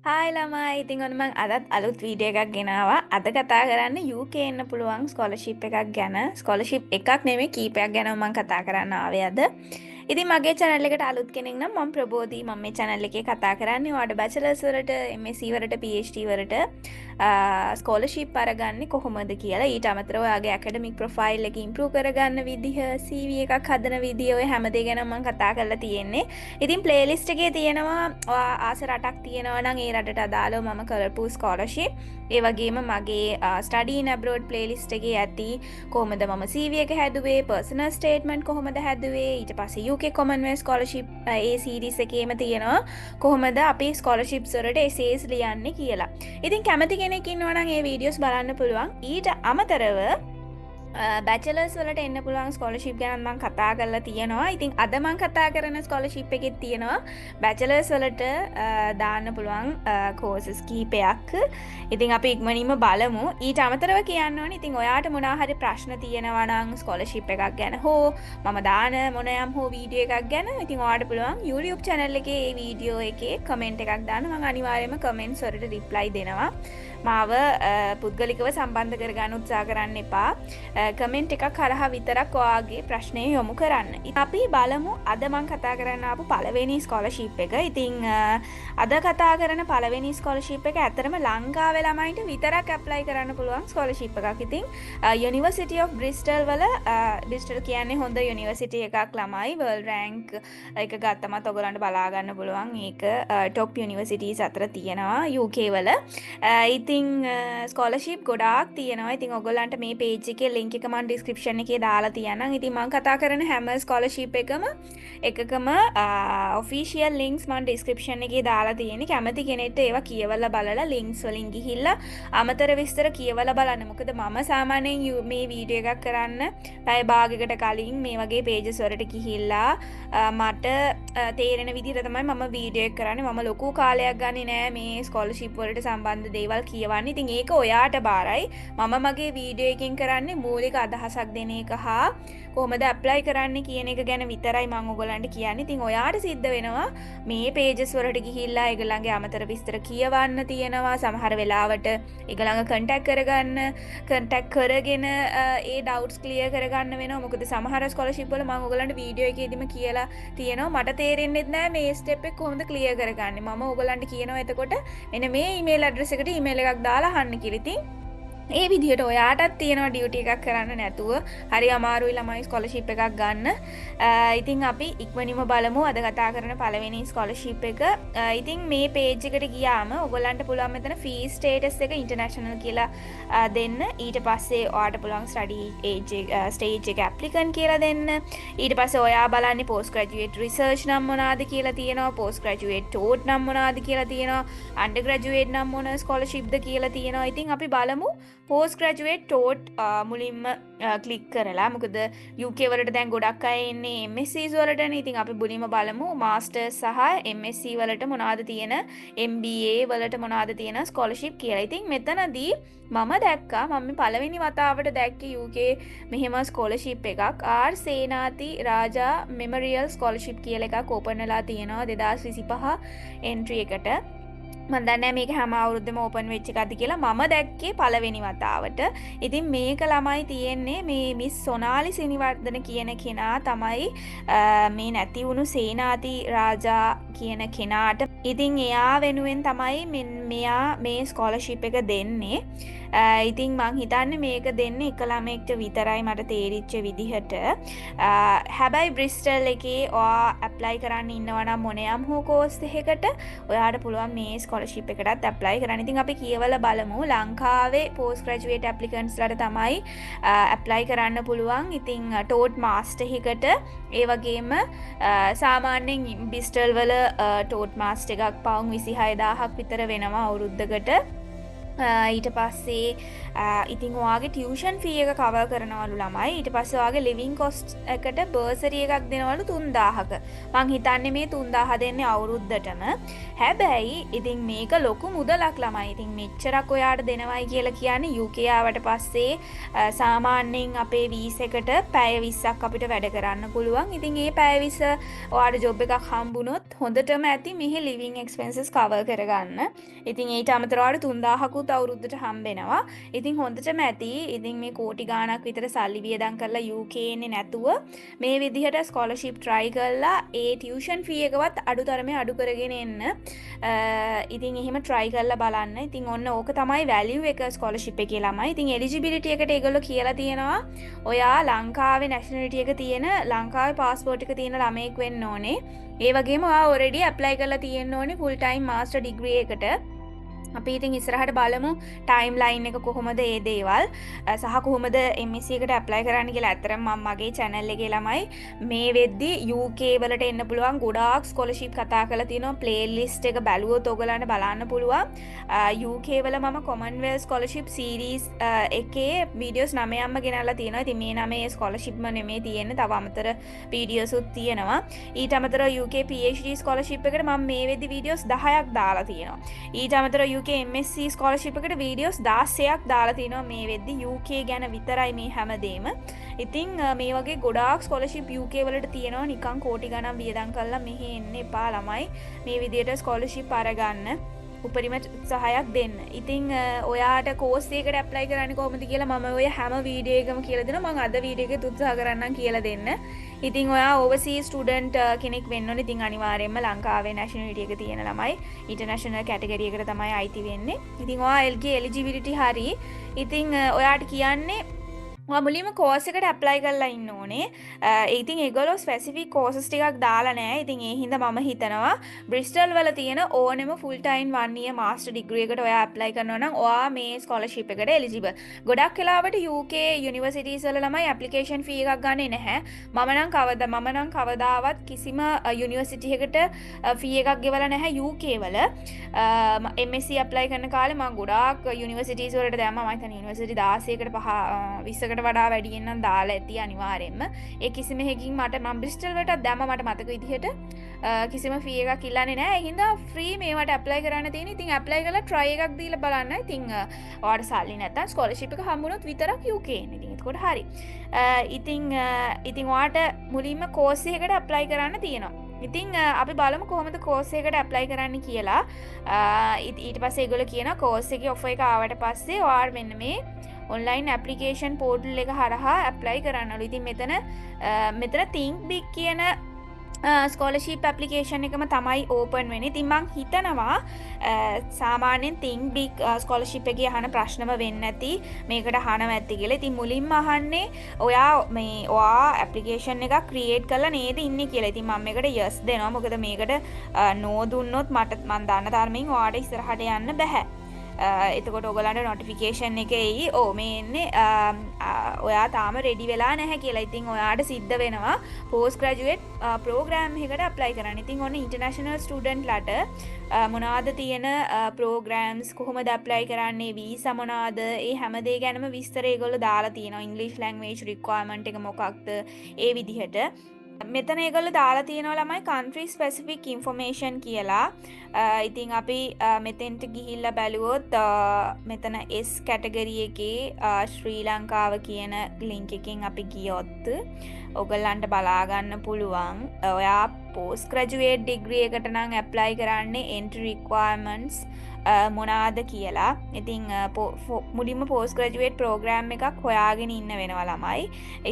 Hi ළමයි ඉතින් ඔන්න මං අදත් අලුත් වීඩියෝ එකක් ගෙනාවා. අද කතා කරන්නේ UK එන්න පුළුවන් ස්කෝලර්ෂිප් එකක් ගැන. ස්කෝලර්ෂිප් එකක් නෙමෙයි කීපයක් ගැන මං කතා කරන්න ආවේ අද. ඉතින් මගේ channel එකට අලුත් කෙනෙක් නම් මම ප්‍රබෝධි. මම මේ channel එකේ කතා කරන්නේ ඔයාලට බැචලර්ස් වලට, MSc වලට, PhD වලට ස්කෝලර්ෂිප් අරගන්නේ කොහොමද කියලා. ඊට අමතරව ඔයාගේ ඇකඩමික් ප්‍රොෆයිල් එක ඉම්ප්‍රූව් කරගන්න විදිහ, CV එකක් හදන විදිය ඔය හැමදේ ගැන මම කතා කරලා තියෙන්නේ. ඉතින් ප්ලේලිස්ට් එකේ තියෙනවා ඔයා ආස රටක් තියෙනවා නම් ඒ රටට අදාළව මම කරපු ස්කෝලර්ෂිප්. ඒ වගේම මගේ ස්ටඩි ඉන් ඇබ්‍රෝඩ් ප්ලේලිස්ට් එකේ ඇති කොහොමද මම CV එක හැදුවේ, පර්සනල් ස්ටේට්මන්ට් කොහොමද හැදුවේ, ඊට පස්සේ UK Commonwealth ස්කෝලර්ෂිප් ඒ සීරීස් එකේම තියෙනවා කොහොමද අපි ස්කෝලර්ෂිප්ස් වලට එසේස් ලියන්නේ කියලා. ඉතින් කැමති කෙනෙක් ඉන්නවා නම් ඒ වීඩියෝස් බලන්න පුළුවන්. ඊට අමතරව බැචලර්ස් වලට එන්න පුළුවන් ස්කෝලර්ෂිප් ගැන මම කතා කරලා තියෙනවා. ඉතින් අද මම කතා කරන ස්කෝලර්ෂිප් එකෙත් තියෙනවා බැචලර්ස් වලට දාන්න පුළුවන් කෝසස් කීපයක්. ඉතින් අපි ඉක්මනින්ම බලමු. ඊට අමතරව කියන්න ඕනේ ඉතින් ඔයාට මොනවා හරි ප්‍රශ්න තියෙනවා නම් ස්කෝලර්ෂිප් එකක් ගැන හෝ මම දාන මොනයම් හෝ වීඩියෝ එකක් ගැන ඉතින් ඔයාට පුළුවන් YouTube channel එකේ මේ වීඩියෝ එකේ කමෙන්ට් එකක් දාන්න. මම අනිවාර්යයෙන්ම කමෙන්ට්ස් වලට රිප්ලයි දෙනවා. මාව පුද්ගලිකව සම්බන්ධ කරගන්න උත්සාහ කරන්න එපා. කමෙන්ට් එකක් හරහා විතරක් ඔයාගේ ප්‍රශ්නය යොමු කරන්න. අපි බලමු අද මම කතා කරන්න ආපු පළවෙනි ස්කෝලර්ෂිප් එක. ඉතින් අද කතා කරන පළවෙනි ස්කෝලර්ෂිප් එක ඇත්තටම ලංකාවේ ළමයින්ට විතරක් ඇප්ලයි කරන්න පුළුවන් ස්කෝලර්ෂිප් එකක්. ඉතින් University of Bristol වල Bristol කියන්නේ හොඳ යුනිවර්සිටි එකක් ළමයි. world rank එක ගත්තමත් ඔයගලන්ට බලා ගන්න පුළුවන්. ඒක top universities අතර තියෙනවා UK වල. ඉතින් ස්කෝලර්ෂිප් ගොඩාක් තියෙනවා. ඉතින් ඔයගලන්ට මේ page එකේ link එක මම description එකේ දාලා තියන්නම්. ඉතින් මම කතා කරන හැම ස්කෝලර්ෂිප් එකකම official links මම description එකේ දාලා තියෙන්නේ. කැමති කෙනෙක්ට ඒවා කියවලා බලලා links වලින් ගිහිල්ලා අමතර විස්තර කියවලා බලන්න. මොකද මම සාමාන්‍යයෙන් මේ වීඩියෝ එකක් කරන්න පැය භාගයකට කලින් මේ වගේ pages වලට ගිහිල්ලා මට තේරෙන විදිහට තමයි මම වීඩියෝ එක කරන්නේ. මම ලොකු කාලයක් ගන්නේ නෑ මේ ස්කෝලර්ෂිප් වලට සම්බන්ධ දේවල් කියවන්නේ. ඉතින් ඒක ඔයාට බාරයි. මම මගේ වීඩියෝ එකකින් කරන්නේ මූලික අදහසක් දෙන එක හා කොහොමද ඇප්ලයි කරන්න කියන එක ගැන විතරයි මම ඔයගලන්ට කියන්නේ. ඉතින් ඔයාට සිද්ධ වෙනවා මේ pages වලට ගිහිල්ලා ඒගොල්ලන්ගේ අමතර විස්තර කියවන්න තියෙනවා. සමහර වෙලාවට ඒගොල්ලන්ව contact කරගෙන ඒ doubts clear කරගන්න වෙනවා. මොකද සමහර ස්කෝලර්ෂිප් වල මම ඔයගලන්ට වීඩියෝ එකේදීම කියලා තියෙනවා මට තේරෙන්නේ නැහැ මේ ස්ටෙප් එක කොහොමද clear කරගන්නේ. මම ඔයගලන්ට කියනවා එතකොට මෙන්න මේ email address එකට email එකක් දාලා අහන්න කියලා. ඉතින් ඒ විදිහට ඔයාටත් තියෙනවා ඩියුටි එකක් කරන්න නැතුව හරි අමාරුයි ළමයි ස්කෝලර්ෂිප් එකක් ගන්න. ඉතින් අපි ඉක්මනින්ම බලමු අද කතා කරන පළවෙනි ස්කෝලර්ෂිප් එක. ඉතින් මේ page එකට ගියාම ඔයගොල්ලන්ට පුළුවන් මෙතන fee status එක international කියලා දෙන්න. ඊට පස්සේ ඔයාට පුළුවන් study age stage එක applicant කියලා දෙන්න. ඊට පස්සේ ඔයා බලන්නේ post graduate research නම් මොනවාද කියලා තියෙනවා. post graduate taught නම් මොනවාද කියලා තියෙනවා. undergraduate නම් මොන ස්කෝලර්ෂිප්ද කියලා තියෙනවා. ඉතින් අපි බලමු post graduate taught මුලින්ම ක්ලික් කරලා. මොකද UK වලට දැන් ගොඩක් අය එන්නේ MScs වලටනේ. ඉතින් අපි මුලින්ම බලමු masters සහ MSc වලට මොනවද තියෙන, MBA වලට මොනවද තියෙන ස්කෝලර්ෂිප් කියලා. ඉතින් මෙතනදී මම දැක්කා මම පළවෙනි වතාවට දැක්කේ UK මෙහෙම ස්කෝලර්ෂිප් එකක් R සේනාති රාජා මෙමරියල් ස්කෝලර්ෂිප් කියලා එකක් ඕපන් වෙලා තියෙනවා 2025 එන්ට්‍රි එකට. මම දන්නේ මේක හැම අවුරුද්දෙම ඕපන් වෙච්ච එකක්ද කියලා. මම දැක්කේ පළවෙනි වතාවට. ඉතින් මේක ළමයි තියෙන්නේ මේ මිස් සොනාලි සිනිවර්ධන කියන කෙනා තමයි මේ නැති වුණු සේනාති රාජා කියන කෙනාට. ඉතින් එයා වෙනුවෙන් තමයි මෙයා මේ ස්කෝලර්ෂිප් එක දෙන්නේ. ඉතින් මං හිතන්නේ මේක දෙන්නේ එක ළමෙක්ට විතරයි මට තේරිච්ච විදිහට. හැබැයි බ්‍රිස්ටල් එකේ ඔයා ඇප්ලයි කරන්න ඉන්නවා නම් මොනයම් හෝ කෝස් එකකට ඔයාට පුළුවන් මේ ස්කෝලර්ෂිප් එකටත් ඇප්ලයි කරන්න. ඉතින් අපි කියවලා බලමු ලංකාවේ post graduate applicants ලට තමයි ඇප්ලයි කරන්න පුළුවන්. ඉතින් taught master එකකට ඒ වගේම සාමාන්‍යයෙන් බ්‍රිස්ටල් වල taught master එකක් පවුම් 26000ක් විතර වෙනවා අවුරුද්දකට. ඊට පස්සේ ඉතින් ඔයාගේ ටියුෂන් ෆී එක කවර් කරනවලු ළමයි. ඊට පස්සේ ඔයාගේ ලිවිං කොස්ට් එකට බර්සරි එකක් දෙනවලු 3000ක. මං හිතන්නේ මේ 3000 දෙන්නේ අවුරුද්දටම. හැබැයි ඉතින් මේක ලොකු මුදලක් ළමයි. ඉතින් මෙච්චරක් ඔයාට දෙනවයි කියලා කියන්නේ UK ආවට පස්සේ සාමාන්‍යයෙන් අපේ වීස් එකට පැය 20ක් අපිට වැඩ කරන්න පුළුවන්. ඉතින් ඒ පැය 20 ඔයාට ජොබ් එකක් හම්බුනොත් හොඳටම ඇති මෙහි ලිවිං එක්ස්පෙන්සස් කවර් කරගන්න. ඉතින් ඊට අමතරව ඔයාට 3000කුත් අවුරුද්දට හම්බෙනවා. ඉතින් හොඳටම ඇති. ඉතින් මේ කෝටි ගාණක් විතර සල්ලි වියදම් කරලා UK එන්නේ නැතුව මේ විදිහට ස්කෝලර්ෂිප් try කරලා ඒ ටියුෂන් ෆී එකවත් අඩුතරමේ අඩු කරගෙන එන්න. ඉතින් එහෙම try කරලා බලන්න. ඉතින් ඔන්න ඕක තමයි value එක ස්කෝලර්ෂිප් එකේ ළමයි. ඉතින් eligibility එකට ඒගොල්ලෝ කියලා තියෙනවා ඔයා ලංකාවේ nationality එක තියෙන ලංකාවේ passport එක තියෙන ළමයෙක් වෙන්න ඕනේ. ඒ වගේම ඔයා already apply කරලා තියෙන්න ඕනේ full time master degree එකට. අපි ඉතින් ඉස්සරහට බලමු ටයිම් ලයින් එක කොහොමද ඒ දේවල් සහ කොහොමද MSc එකට ඇප්ලයි කරන්න කියලා. ඇත්තටම මම මගේ channel එකේ ළමයි මේ වෙද්දි UK වලට එන්න පුළුවන් ගොඩාක් ස්කෝලර්ෂිප් කතා කරලා තියෙනවා. ප්ලේලිස්ට් එක බැලුවොත් ඔයගලන්ට බලන්න පුළුවන්. UK වල මම Commonwealth Scholarship Series එකේ වීඩියෝස් 9ක්ම ගෙනල්ලා තියෙනවා. ඉතින් මේ 9 ස්කෝලර්ෂිප්ම නෙමෙයි තියෙන්නේ. තව අමතර වීඩියෝස් උත් තියෙනවා. ඊට අමතරව UK PhD ස්කෝලර්ෂිප් එකට මම මේ වෙද්දි වීඩියෝස් 10ක් දාලා තියෙනවා. ඊට අමතරව UK MSc ස්කෝලර්ෂිප් එකට වීඩියෝස් 16ක් දාලා තිනවා මේ වෙද්දි UK ගැන විතරයි මේ හැමදේම. ඉතින් මේ වගේ ගොඩාක් ස්කෝලර්ෂිප් UK වලට තියෙනවා. නිකන් කෝටි ගණන් වියදම් කරලා මෙහෙ එන්න එපා ළමයි. මේ විදියට ස්කෝලර්ෂිප් අරගන්න. උපරිම සහයක් දෙන්න. ඉතින් ඔයාට කෝස් එකකට ඇප්ලයි කරන්න කොහොමද කියලා මම ඔය හැම වීඩියෝ එකම කියලා දෙනවා. මම අද වීඩියෝ එකේ උත්සාහ කරන්නම් කියලා දෙන්න. ඉතින් ඔයා overseas student කෙනෙක් වෙන්න ඕනේ. ඉතින් අනිවාර්යයෙන්ම ලංකාවේ nationality එක තියෙන ළමයි international category එකට තමයි අයිති වෙන්නේ. ඉතින් ඔයා LG eligibility හරි. ඉතින් ඔයාට කියන්නේ ඔයා මුලින්ම කෝස් එකට ඇප්ලයි කරලා ඉන්න ඕනේ. ඉතින් ඒගොල්ලෝ ස්පෙસિෆික් කෝසස් ටිකක් දාලා නැහැ. ඉතින් ඒ හින්දා මම හිතනවා බ්‍රිස්ටල් වල තියෙන ඕනෙම full time 1 year master degree එකට ඔයා ඇප්ලයි කරනවා නම් ඔයා මේ ස්කෝලර්ෂිප් එකට එලිජිබල්. ගොඩක් වෙලාවට UK යුනිවර්සිටිස් වල ළමයි ඇප්ලිකේෂන් ෆී එකක් ගන්නෙ නැහැ. මම නම් කවදාවත් කිසිම යුනිවර්සිටි එකකට ෆී එකක් ගෙවලා නැහැ UK වල. MSc ඇප්ලයි කරන කාලේ මම ගොඩාක් යුනිවර්සිටිස් වලට දැම්මා. මම හිතන්නේ යුනිවර්සිටි 16කට 20කට වඩා වැඩියෙන් නම් දාලා ඇති අනිවාර්යෙන්ම. ඒ කිසිම එකකින් මම බ්‍රිස්ටල් වලට දැම්ම මට මතක විදිහට කිසිම ෆී එකක් ඉල්ලන්නේ නැහැ. ඒ හින්දා ෆ්‍රී මේවට ඇප්ලයි කරන්න තියෙන. ඉතින් ඇප්ලයි කරලා try එකක් දීලා බලන්න. ඉතින් ඔයාලට සල්ලි නැත්තම් ස්කෝලර්ෂිප් එක හම්බුනොත් විතරක් UK එන්නේ. ඉතින් එතකොට හරි. ඉතින් ඔයාට මුලින්ම කෝස් එකකට ඇප්ලයි කරන්න තියෙනවා. ඉතින් අපි බලමු කොහොමද කෝස් එකට ඇප්ලයි කරන්න කියලා. ඊට පස්සේ ඒගොල්ලෝ කියනවා කෝස් එකේ ඔෆර් එක ආවට පස්සේ ඔයාලා මෙන්න මේ ඔන්ලයින් ඇප්ලිකේෂන් පෝර්ටල් එක හරහා ඇප්ලයි කරන්නලු. ඉතින් මෙතන think big කියන ස්කෝලර්ෂිප් ඇප්ලිකේෂන් එකම තමයි ඕපන් වෙන්නේ. ඉතින් මං හිතනවා සාමාන්‍යයෙන් think big ස්කෝලර්ෂිප් එකේ අහන ප්‍රශ්නම වෙන්නේ නැති මේකට අහනවා ඇති කියලා. ඉතින් මුලින්ම අහන්නේ ඔයා ඇප්ලිකේෂන් එකක් ක්‍රියේට් කරලා නේද ඉන්නේ කියලා. ඉතින් මම මේකට yes දෙනවා. මොකද මේකට no දුන්නොත් මම දන්න තරමින් ඔයාට ඉස්සරහට යන්න බෑ. එතකොට ඔයගලන්ට නොටිෆිකේෂන් එක එයි. මේ එන්නේ ඔයා තාම රෙඩි වෙලා නැහැ කියලා. ඉතින් ඔයාට සිද්ධ වෙනවා පෝස්ට් ග්‍රැජුවේට් ප්‍රෝග්‍රෑම් එකකට ඇප්ලයි කරන්න. ඉතින් ඔන්න ඉන්ටර්නැෂනල් ස්ටුඩන්ට්ලාට මොනවාද තියෙන ප්‍රෝග්‍රෑම්ස් කොහොමද ඇප්ලයි කරන්නේ වීසා මොනවාද ඒ හැමදේ ගැනම විස්තර ඒගොල්ලෝ දාලා තියෙනවා. ඉංග්‍රීසි ලැන්ග්වේජ් රික්වයර්මන්ට් එක මොකක්ද ඒ විදිහට. මෙතන ඒගොල්ලෝ දාලා තියෙනවා ළමයි country specific information කියලා. ඉතින් අපි මෙතෙන්ට ගිහිල්ලා බැලුවොත් මෙතන S category එකේ ශ්‍රී ලංකාව කියන link එකෙන් අපි ගියොත් ඔයගලන්ට බලා ගන්න පුළුවන්. ඔයා post graduate degree එකට නම් apply කරන්නේ entry requirements මොනාද කියලා. ඉතින් මුලින්ම post graduate program එකක් හොයාගෙන ඉන්න වෙනවා ළමයි.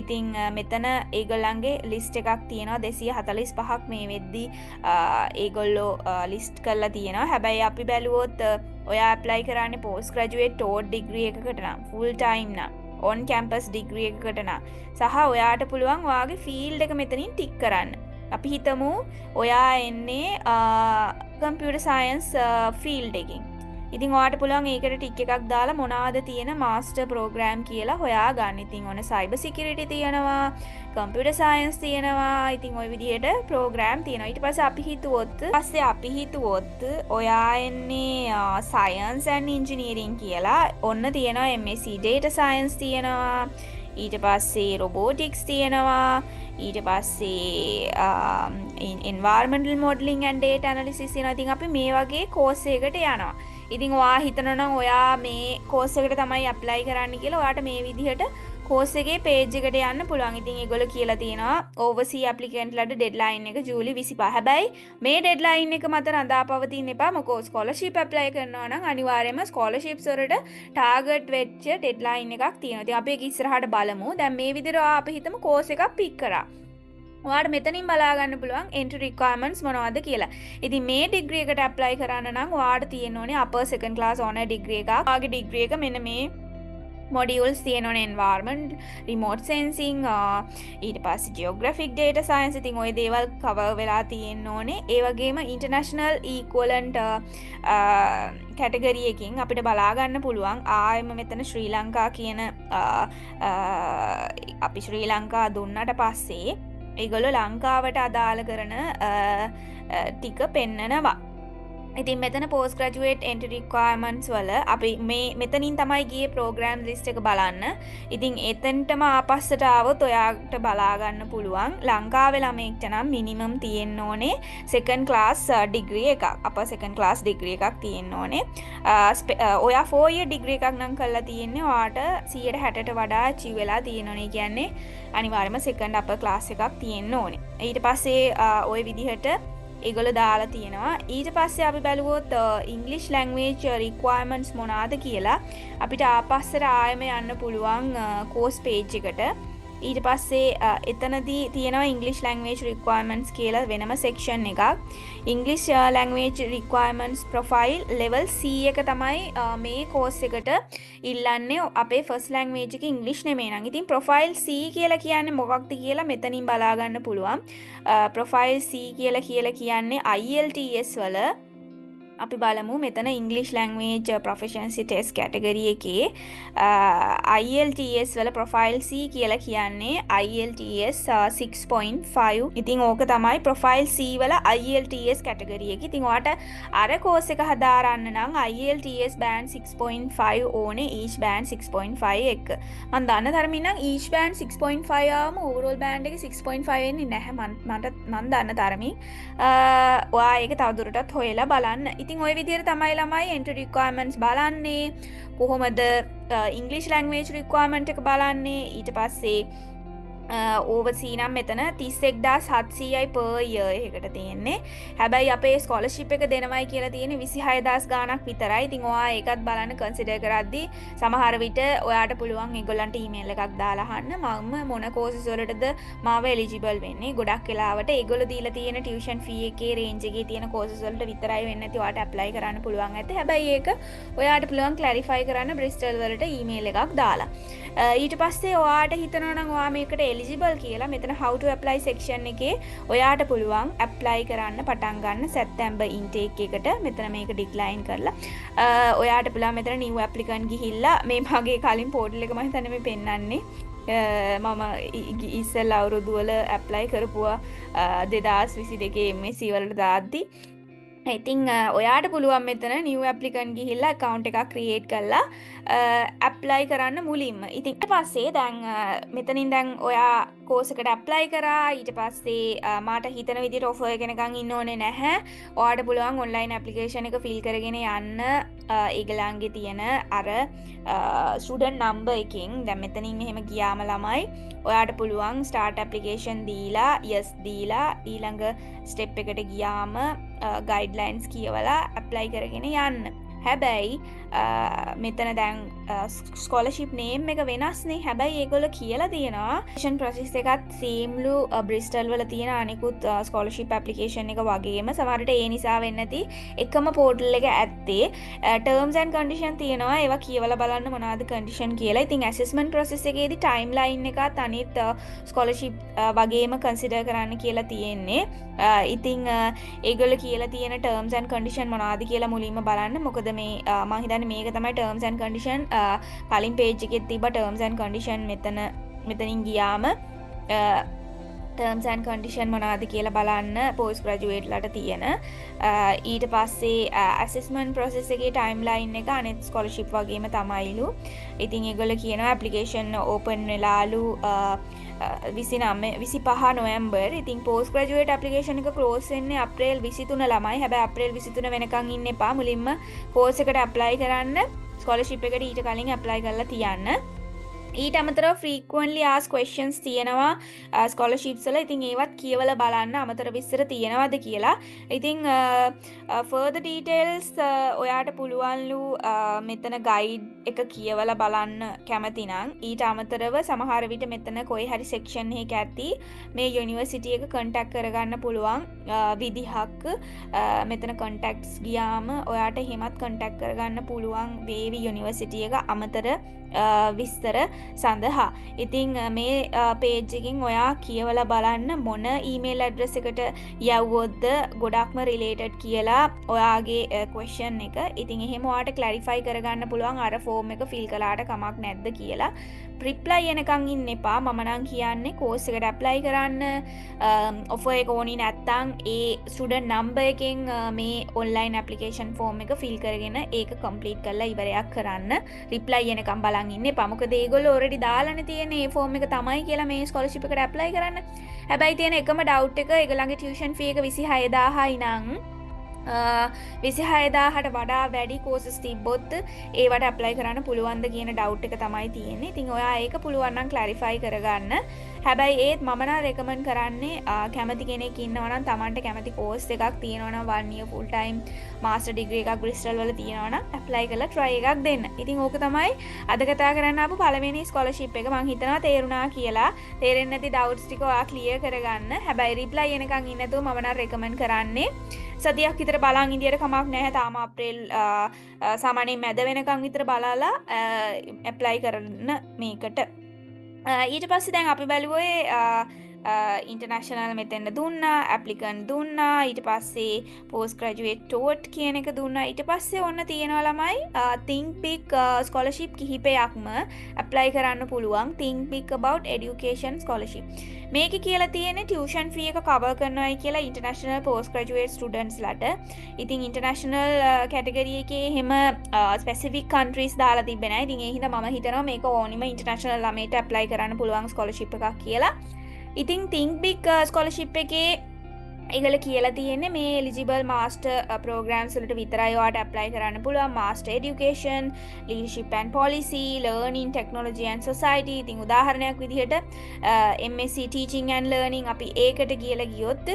ඉතින් මෙතන ඒගොල්ලන්ගේ list එකක් තියෙනවා 245ක් මේ වෙද්දි ඒගොල්ලෝ list කරලා තියෙනවා. හැබැයි අපි බැලුවොත් ඔයා apply කරන්නේ post graduate taught degree එකකට නම් full time නම් on campus degree එකකට නම් සහ ඔයාට පුළුවන් ඔයාගේ field එක මෙතනින් tick කරන්න. අපි හිතමු ඔයා එන්නේ computer science field එකකින්. ඉතින් ඔයාට පුළුවන් ඒකට ටික් එකක් දාලා මොනවාද තියෙන මාස්ටර් ප්‍රෝග්‍රෑම් කියලා හොයාගන්න. ඉතින් ඔන්න සයිබර් සිකියුරිටි තියෙනවා, කම්පියුටර් සයන්ස් තියෙනවා. ඉතින් ওই විදිහට ප්‍රෝග්‍රෑම් තියෙනවා. ඊට පස්සේ අපි හිතුවොත් ඔයා එන්නේ සයන්ස් ඇන්ඩ් ඉන්ජිනියරින් කියලා. ඔන්න තියෙනවා MSc Data Science තියෙනවා. ඊට පස්සේ robotics තියෙනවා. ඊට පස්සේ environmental modeling and data analysis තියෙනවා. ඉතින් අපි මේ වගේ කෝස් එකකට යනවා. ඉතින් ඔයා හිතනවා නම් ඔයා මේ කෝස් එකට තමයි ඇප්ලයි කරන්න කියලා ඔයාට මේ විදිහට කෝස් එකේ පේජ් එකට යන්න පුළුවන්. ඉතින් ඒගොල්ලෝ කියලා තියෙනවා overseas applicantලට deadline එක ජූලි 25. හැබැයි මේ deadline එක මත රඳා පවතින්න එපා. මොකෝ scholarship apply කරනවා නම් අනිවාර්යයෙන්ම scholarships වලට target වෙච්ච deadline එකක් තියෙනවා. ඉතින් අපි ඒක ඉස්සරහට බලමු. දැන් මේ විදිහට අපි හිතමු කෝස් එකක් පික් කරා. ඔයාට මෙතනින් බලා ගන්න පුළුවන් entry requirements මොනවද කියලා. ඉතින් මේ ඩිග්‍රී එකට apply කරන්න නම් ඔයාට තියෙන්න ඕනේ upper second class honor degree එකක්. ඔයාගේ ඩිග්‍රී එක මෙන්න මේ modules තියෙනවනේ environment, remote sensing, ඊට පස්සේ geographic data science. ඉතින් ওই දේවල් cover වෙලා තියෙන්න ඕනේ. ඒ වගේම international equivalent category එකකින් අපිට බලා ගන්න පුළුවන්. ආයෙම මෙතන ශ්‍රී ලංකා කියන අපි ශ්‍රී ලංකා දුන්නට පස්සේ ඒගොල්ලෝ ලංකාවට අදාළ කරන ටික පෙන්නනවා. ඉතින් මෙතන post graduate entry requirements වල අපි මේ මෙතනින් තමයි ගියේ program list එක බලන්න. ඉතින් එතනටම ආපස්සට ආවොත් ඔයාට බලා ගන්න පුළුවන් ලංකාවේ ළමයෙක්ට නම් minimum තියෙන්න ඕනේ second class degree එකක්. අප second class degree එකක් තියෙන්න ඕනේ. ඔයා 4 year degree එකක් නම් කරලා තියෙන්නේ ඔයාට 160ට වඩා achieve වෙලා තියෙනෝනේ. කියන්නේ අනිවාර්යයෙන්ම second upper class එකක් තියෙන්න ඕනේ. ඊට පස්සේ ওই විදිහට ඒගොල්ලෝ දාලා තියෙනවා. ඊට පස්සේ අපි බලුවොත් English language requirements මොනවාද කියලා අපිට ආපස්සට ආයෙම යන්න පුළුවන් course page එකට. ඊට පස්සේ එතනදී තියෙනවා English language requirements කියලා වෙනම section එකක්. English language requirements profile level C එක තමයි මේ course එකට ඉල්ලන්නේ. අපේ first language එක English නෙමෙයි නං. ඉතින් profile C කියලා කියන්නේ මොකක්ද කියලා මෙතනින් බලා ගන්න පුළුවන්. profile C කියලා කියන්නේ IELTS වල අපි බලමු මෙතන English language proficiency test category එකේ IELTS වල profile C කියලා කියන්නේ IELTS 6.5. ඉතින් ඕක තමයි profile C වල IELTS category එක. ඉතින් ඔයාට අර course එක හදාරන්න නම් IELTS band 6.5 ඕනේ each band 6.5 එක. මම දන්න තරමින් නම් each band 6.5 ආවම overall band එක 6.5 වෙන්නේ නැහැ. මම දන්න තරමින් ඔයා ඒක තවදුරටත් හොයලා බලන්න. ඉතින් ඔය විදිහට තමයි ළමයි entry requirements බලන්නේ. කොහොමද English language requirement එක බලන්නේ. ඊට පස්සේ overseas නම් මෙතන 31700යි per year එකකට තියෙන්නේ. හැබැයි අපේ scholarship එක දෙනවයි කියලා තියෙන්නේ 26000 ගාණක් විතරයි. ඉතින් ඔයා ඒකත් බලන්න consider කරද්දී සමහර විට ඔයාට පුළුවන් ඒගොල්ලන්ට email එකක් දාලා අහන්න මම මොන courses වලටද මාව eligible වෙන්නේ. ගොඩක් වෙලාවට ඒගොල්ලෝ දීලා තියෙන tuition fee එකේ range එකේ තියෙන courses වලට විතරයි වෙන්නේ නැති ඔයාට apply කරන්න පුළුවන් ඇත. හැබැයි ඒක ඔයාට පුළුවන් clarify කරන්න Bristol වලට email එකක් දාලා. ඊට පස්සේ ඔයාට හිතනවා නම් ඔයා මේකට eligible කියලා මෙතන how to apply section එකේ ඔයාට පුළුවන් apply කරන්න පටන් ගන්න September intake එකට. මෙතන මේක decline කරලා ඔයාට පුළුවන් මෙතන new applicant ගිහිල්ලා මේ මගේ කලින් portal එක මම හිතන්නේ මේ පෙන්නන්නේ මම ඉස්සෙල්ලා අවුරුදු වල apply කරපුවා 2022 MSc වලට දාද්දි. ඉතින් ඔයාට පුළුවන් මෙතන new applicant ගිහිල්ලා account එකක් create කරලා apply කරන්න මුලින්ම. ඉතින් ඊට පස්සේ දැන් මෙතනින් දැන් ඔයා course එකට apply කරා. ඊට පස්සේ මාට හිතන විදිහට offer එක නිකන් ඉන්න ඕනේ නැහැ. ඔයාට පුළුවන් online application එක fill කරගෙන යන්න ඒගොල්ලන්ගේ තියෙන අර student number එකකින්. දැන් මෙතනින් මෙහෙම ගියාම ළමයි ඔයාට පුළුවන් start application දීලා yes දීලා ඊළඟ step එකට ගියාම guidelines කියවලා apply කරගෙන යන්න. හැබැයි මෙතන දැන් ස්කෝලර්ෂිප් නේම් එක වෙනස්නේ. හැබැයි ඒගොල්ලෝ කියලා තියෙනවා application process එකත් සීම්ලු බ්‍රිස්ටල් වල තියෙන අනිකුත් ස්කෝලර්ෂිප් application එක වගේම සමහරට ඒ නිසා වෙන්නේ නැති එකම portal එක ඇත්තේ terms and condition තියෙනවා. ඒවා කියවලා බලන්න මොනවාද condition කියලා. ඉතින් assessment process එකේදී timeline එකත් අනිත් ස්කෝලර්ෂිප් වගේම consider කරන්න කියලා තියෙන්නේ. ඉතින් ඒගොල්ලෝ කියලා තියෙන terms and condition මොනවාද කියලා මුලින්ම බලන්න. මොකද මේ මම හිතන්නේ මේක තමයි terms and condition කලින් page එකේ තිබ්බ terms and condition මෙතනින් ගියාම terms and condition මොනවද කියලා බලන්න post graduate ලට තියෙන ඊට පස්සේ assessment process එකේ timeline එක අනෙත් scholarship වගේම තමයිලු. ඉතින් ඒගොල්ලෝ කියනවා application open වෙලාලු 25 නොවැම්බර්. ඉතින් post graduate application එක close වෙන්නේ අප්‍රේල් 23 ළමයි. හැබැයි අප්‍රේල් 23 වෙනකන් ඉන්න එපා. මුලින්ම course එකට apply කරන්න. scholarship එකට ඊට කලින් apply කරලා තියන්න. ඊට අමතරව frequently asked questions තියෙනවා scholarships වල. ඉතින් ඒවත් කියවලා බලන්න අමතර විස්තර තියෙනවද කියලා. ඉතින් further details ඔයාට පුළුවන්ලු මෙතන guide එක කියවලා බලන්න කැමති නම්. ඊට අමතරව සමහර විට මෙතන කොයි හරි section එකක ඇති මේ university එක contact කරගන්න පුළුවන් විදිහක් මෙතන contacts ගියාම ඔයාට එහෙමත් contact කරගන්න පුළුවන් වේවි university එක අමතර විස්තර සඳහා. ඉතින් මේ page එකකින් ඔයා කියවලා බලන්න මොන email address එකට යවුවොත්ද ගොඩක්ම related කියලා ඔයාගේ question එක. ඉතින් එහෙම ඔයාට clarify කරගන්න පුළුවන් අර form එක fill කළාට කමක් නැද්ද කියලා. reply එනකන් ඉන්න එපා. මම නම් කියන්නේ course එකට apply කරන්න offer එක ඕනි නැත්නම් ඒ student number එකෙන් මේ online application form එක fill කරගෙන ඒක complete කරලා ඉවරයක් කරන්න. reply එනකන් බලන් ඉන්න එපා. මොකද ඒගොල්ලෝ already දාලානේ තියෙන්නේ මේ form එක තමයි කියලා මේ scholarship එකට apply කරන්න. හැබැයි තියෙන එකම doubt එක ඒගොල්ලන්ගේ tuition fee එක 26000යි නම් 26000ට වඩා වැඩි courses තිබ්බොත් ඒවට apply කරන්න පුළුවන්ද කියන doubt එක තමයි තියෙන්නේ. ඉතින් ඔයා ඒක පුළුවන් නම් clarify කරගන්න. හැබැයි ඒත් මම නම් recommend කරන්නේ කැමති කෙනෙක් ඉන්නවා නම් Tamanට කැමති course එකක් තියෙනවා නම් 1 year full time master degree එකක් Bristol වල තියෙනවා නම් apply කරලා try එකක් දෙන්න. ඉතින් ඕක තමයි අද කතා කරන්න ආපු පළවෙනි scholarship එක. මම හිතනවා තේරුණා කියලා. තේරෙන්නේ නැති doubts ටික ඔයා clear කරගන්න. හැබැයි reply එනකන් ඉන්න නැතුව මම නම් recommend කරන්නේ සතියක් විතර බලන් ඉඳියට කමක් නැහැ. තාම අප්‍රේල් සාමාන්‍යයෙන් මැද වෙනකන් විතර බලලා apply කරන්න මේකට. ඊට පස්සේ දැන් අපි බැලුවේ international මෙතෙන්ද දුන්නා, applicant දුන්නා, ඊට පස්සේ post graduate taught කියන එක දුන්නා. ඊට පස්සේ ඔන්න තියෙනවා ළමයි think big scholarship කිහිපයක්ම apply කරන්න පුළුවන්. think big about education scholarship. මේක කියලා තියෙන්නේ tuition fee එක cover කරනවායි කියලා international post graduate students ලට. ඉතින් international category එකේ එහෙම specific countries දාලා තිබ්බේ නැහැ. ඉතින් ඒ හින්දා මම හිතනවා මේක ඕනිම international ළමයට apply කරන්න පුළුවන් scholarship එකක් කියලා. ඉතින් think big scholarship එකේ ඒගොල්ලෝ කියලා තියෙන්නේ මේ eligible master programs වලට විතරයි ඔයාට apply කරන්න පුළුවන්. master education, leadership and policy, learning technology and society. ඉතින් උදාහරණයක් විදිහට MSc teaching and learning අපි ඒකට කියලා ගියොත්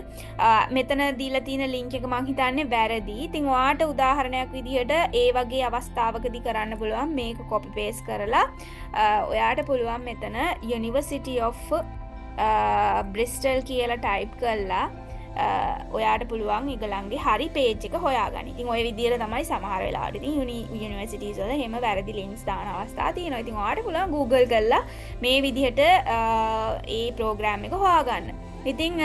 මෙතන දීලා තියෙන link එක මම හිතන්නේ වැරදි. ඉතින් ඔයාට උදාහරණයක් විදිහට ඒ වගේ අවස්ථාවකදී කරන්න පුළුවන් මේක copy paste කරලා ඔයාට පුළුවන් මෙතන University of Bristol කියලා type කරලා ඔයාට පුළුවන් ඒගොල්ලන්ගේ හරි page එක හොයාගන්න. ඉතින් ওই විදිහට තමයි සමහර වෙලාවට ඉතින් universities වල එහෙම වැරදි links දාන අවස්ථා තියෙනවා. ඉතින් ඔයාට පුළුවන් Google කරලා මේ විදිහට ඒ program එක හොයාගන්න. ඉතින්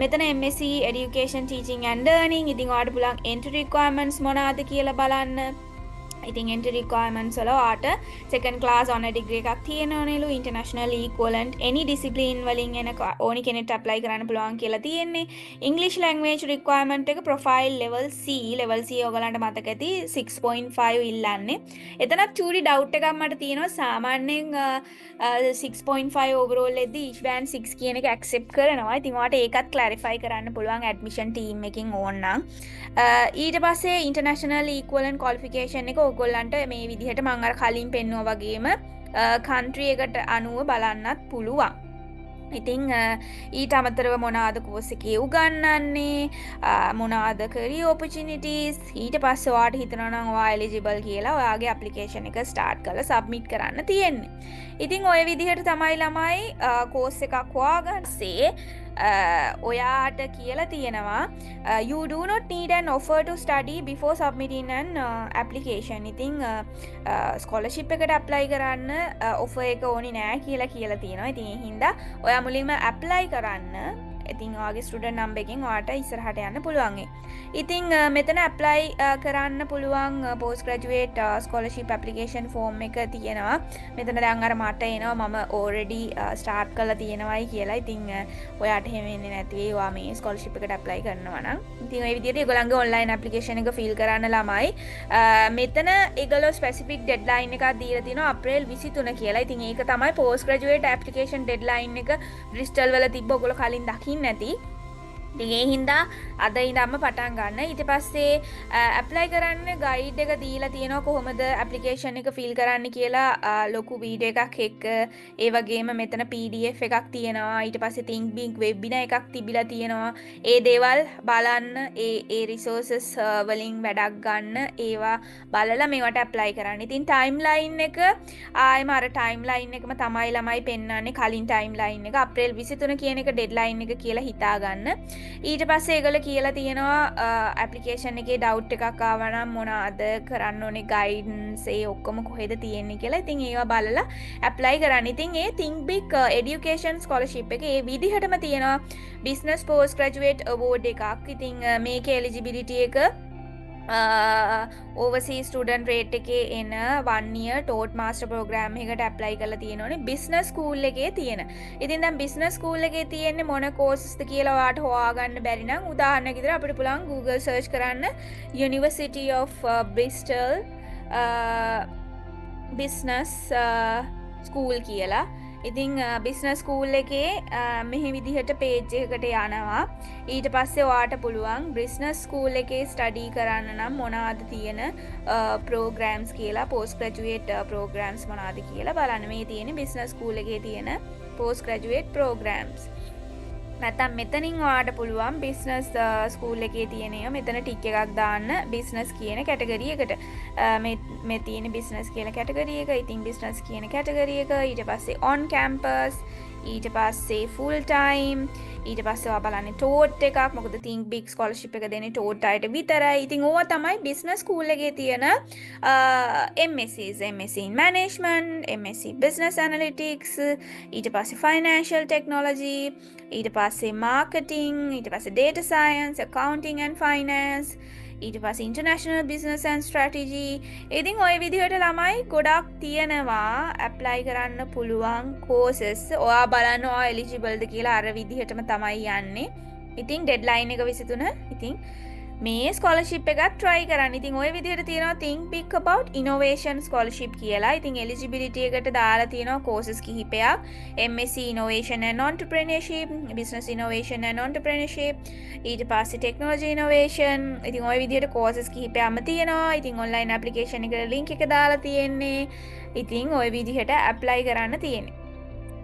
මෙතන MSc Education Teaching and Learning. ඉතින් ඔයාට පුළුවන් entry requirements මොනවාද කියලා බලන්න. ඉතින් entry requirements වල ඔයාට second class honour degree එකක් තියෙනවනේලු. international equivalent any discipline වලින් එන ඕනි කෙනෙක්ට apply කරන්න පුළුවන් කියලා තියෙන්නේ. English language requirement එක profile level C ඔයගලන්ට මතක ඇති 6.5 ඉල්ලන්නේ. එතනත් චූටි doubt එකක් මට තියෙනවා. සාමාන්‍යයෙන් 6.5 overall එද්දී each band 6 කියන එක accept කරනවා. ඉතින් ඔයාට ඒකත් clarify කරන්න පුළුවන් admission team එකකින් ඕන නම්. ඊට පස්සේ international equivalent qualification එක ඔයගොල්ලන්ට මේ විදිහට මම අර කලින් පෙන්නුවා වගේම country එකට අනුව බලන්නත් පුළුවන්. ඉතින් ඊට අමතරව මොනවාද course එකේ උගන්වන්නේ, මොනවාද career opportunities, ඊට පස්සේ ඔයාට හිතනවා නම් ඔයා eligible කියලා ඔයාගේ application එක start කරලා submit කරන්න තියෙන්නේ. ඉතින් ওই විදිහට තමයි ළමයි course එකක් හොයාගන්නේ. ඔයාට කියලා තියෙනවා you do not need an offer to study before submitting an application. ඉතින් scholarship එකට apply කරන්න offer එක ඕනි නෑ කියලා තියෙනවා. ඉතින් ඒ හින්දා ඔයා මුලින්ම apply කරන්න ඉතින් ඔයාගේ ස්ටුඩන්ට් නම්බර් එකෙන් ඔයාට ඉස්සරහට යන්න පුළුවන්. ඉතින් මෙතන ඇප්ලයි කරන්න පුළුවන් post graduate scholarship application form එක තියෙනවා. මෙතන දැන් අර මට එනවා මම ඕල්රෙඩි ස්ටාර්ට් කරලා තියෙනවායි කියලා. ඉතින් ඔයාට එහෙම වෙන්නේ නැති වෙයි ඔයා මේ ස්කෝලර්ෂිප් එකට ඇප්ලයි කරනවා නම්. ඉතින් ওই විදිහට ඒගොල්ලන්ගේ ඔන්ලයින් ඇප්ලිකේෂන් එක ෆිල් කරන්න ළමයි මෙතන ඒගොල්ලෝ ස්පෙસિෆික් ඩෙඩ්ලයින් එකක් දීලා තිනවා අප්‍රේල් 23 කියලා. ඉතින් ඒක තමයි පෝස්ට් ග්‍රැජුවේට් ඇප්ලිකේෂන් ඩෙඩ්ලයින් එක බ්‍රිස්ටල් වල තිබ්බ ඔයගොල්ලෝ කලින් දකින්න නැති. ඉතින් ඒ හින්දා අද ඉඳන්ම පටන් ගන්න. ඊට පස්සේ ඇප්ලයි කරන්න ගයිඩ් එක දීලා තියෙනවා කොහොමද ඇප්ලිකේෂන් එක ෆිල් කරන්න කියලා ලොකු වීඩියෝ එකක් එක්ක. ඒ වගේම මෙතන PDF එකක් තියෙනවා. ඊට පස්සේ think big webinar එකක් තිබිලා තියෙනවා. ඒ දේවල් බලන්න ඒ රිසෝසස් වලින් වැඩක් ගන්න ඒවා බලලා මේවට ඇප්ලයි කරන්න. ඉතින් ටයිම්ලයින් එක ආයෙම අර ටයිම්ලයින් එකම තමයි ළමයි පෙන්වන්නේ කලින් ටයිම්ලයින් එක අප්‍රේල් 23 කියන එක ඩෙඩ්ලයින් එක කියලා හිතා ගන්න. ඊට පස්සේ ඒගොල්ලෝ කියලා තියෙනවා ඇප්ලිකේෂන් එකේ ඩවුට් එකක් ආවා නම් මොනවාද කරන්න ඕනේ ගයිඩන්ස් ඒ ඔක්කොම කොහෙද තියෙන්නේ කියලා. ඉතින් ඒවා බලලා ඇප්ලයි කරන්න. ඉතින් ඒ think big education scholarship එකේ ඒ විදිහටම තියෙනවා business post graduate award එකක්. ඉතින් මේකේ eligibility එක overseas student rate එකේ එන 1 year taught master program එකට apply කරලා තියෙනෝනේ business school එකේ තියෙන. ඉතින් දැන් business school එකේ තියෙන්නේ මොන courses ද කියලා ඔයාලට හොයාගන්න බැරි නම් උදාහරණයක් විදිහට අපිට පුළුවන් Google search කරන්න University of Bristol business school කියලා. ඉතින් බිස්නස් ස්කූල් එකේ මෙහි විදිහට පේජ් එකකට යනවා. ඊට පස්සේ ඔයාට පුළුවන් බිස්නස් ස්කූල් එකේ ස්ටඩි කරන්න නම් මොනවාද තියෙන ප්‍රෝග්‍රෑම්ස් කියලා පෝස්ට් ග්‍රැජුවේට් ප්‍රෝග්‍රෑම්ස් මොනවාද කියලා බලන්න. මේ තියෙන බිස්නස් ස්කූල් එකේ තියෙන පෝස්ට් ග්‍රැජුවේට් ප්‍රෝග්‍රෑම්ස්. නැත්නම් මෙතනින් ඔයාට පුළුවන් බිස්නස් ස්කූල් එකේ තියෙන ඒවා මෙතන ටික් එකක් දාන්න බිස්නස් කියන කැටගරි එකට. මේ තියෙන බිස්නස් කියලා කැටගරි එක. ඉතින් බිස්නස් කියන කැටගරි එක ඊට පස්සේ on campus ඊට පස්සේ full time ඊට පස්සේ ඔයා බලන්නේ ටෝට් එකක්. මොකද think big scholarship එක දෙන්නේ ටෝට් අයට විතරයි. ඉතින් ඕවා තමයි බිස්නස් ස්කූල් එකේ තියෙන MSCs, MSc in management, MSc business analytics, ඊට පස්සේ financial technology, ඊට පස්සේ marketing, ඊට පස්සේ data science, accounting and finance, ඊට පස්සේ international business and strategy. ඉතින් ওই විදිහට ළමයි ගොඩක් තියෙනවා ඇප්ලයි කරන්න පුළුවන් courses. ඔයා බලන්න ඔයා eligible ද කියලා අර විදිහටම තමයි යන්නේ. ඉතින් deadline එක 23. ඉතින් මේ ස්කෝලර්ෂිප් එකත් try කරන්න. ඉතින් ওই විදිහට තියෙනවා think big about innovation scholarship කියලා. ඉතින් eligibility එකට දාලා තියෙනවා courses කිහිපයක්. MSc innovation and entrepreneurship, business innovation and entrepreneurship, ඊට පස්සේ technology innovation. ඉතින් ওই විදිහට courses කිහිපයක්ම තියෙනවා. ඉතින් online application එකට link එක දාලා තියෙන්නේ. ඉතින් ওই විදිහට apply කරන්න තියෙන්නේ.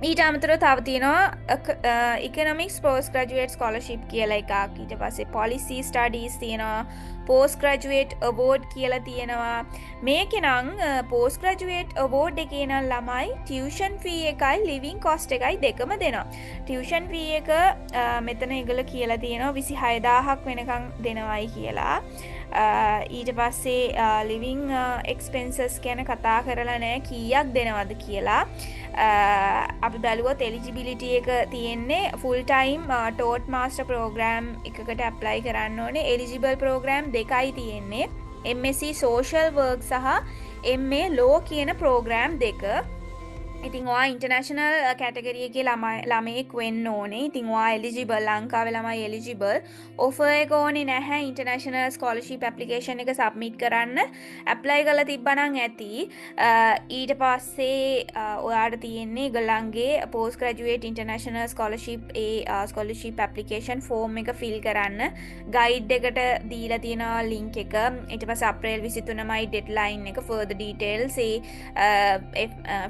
ඊට අමතරව තව තියෙනවා economics post graduate scholarship කියලා එකක්. ඊට පස්සේ policy studies තියෙනවා. post graduate award කියලා තියෙනවා. මේකේ නම් post graduate award එකේ නම් ළමයි tuition fee එකයි living cost එකයි දෙකම දෙනවා. tuition fee එක මෙතන ඒගොල්ලෝ කියලා තියෙනවා 26000ක් වෙනකන් දෙනවයි කියලා. ඊට පස්සේ living expenses ගැන කතා කරලා නැහැ කීයක් දෙනවද කියලා. අපි බැලුවොත් eligibility එක තියෙන්නේ full time taught master program එකකට apply කරන්න ඕනේ. eligible program දෙකයි තියෙන්නේ. MSc social work සහ MA law කියන program දෙක. ඉතින් ඔයා ඉන්ටර්නැෂනල් කැටගරි එකේ ළමයෙක් වෙන්න ඕනේ. ඉතින් ඔයා එලිජිබල් ලංකාවේ ළමයි එලිජිබල්. ඔෆර් එක ඕනේ නැහැ ඉන්ටර්නැෂනල් ස්කෝලර්ෂිප් ඇප්ලිකේෂන් එක සබ්මිට් කරන්න. ඇප්ලයි කරලා තිබ්බනම් ඇති. ඊට පස්සේ ඔයාට තියෙන්නේ ඒගොල්ලන්ගේ post graduate international scholarship scholarship application form එක ෆිල් කරන්න. ගයිඩ් එකට දීලා තියෙනවා ලින්ක් එක. ඊට පස්සේ අප්‍රේල් 23මයි ඩෙඩ්ලයින් එක. further details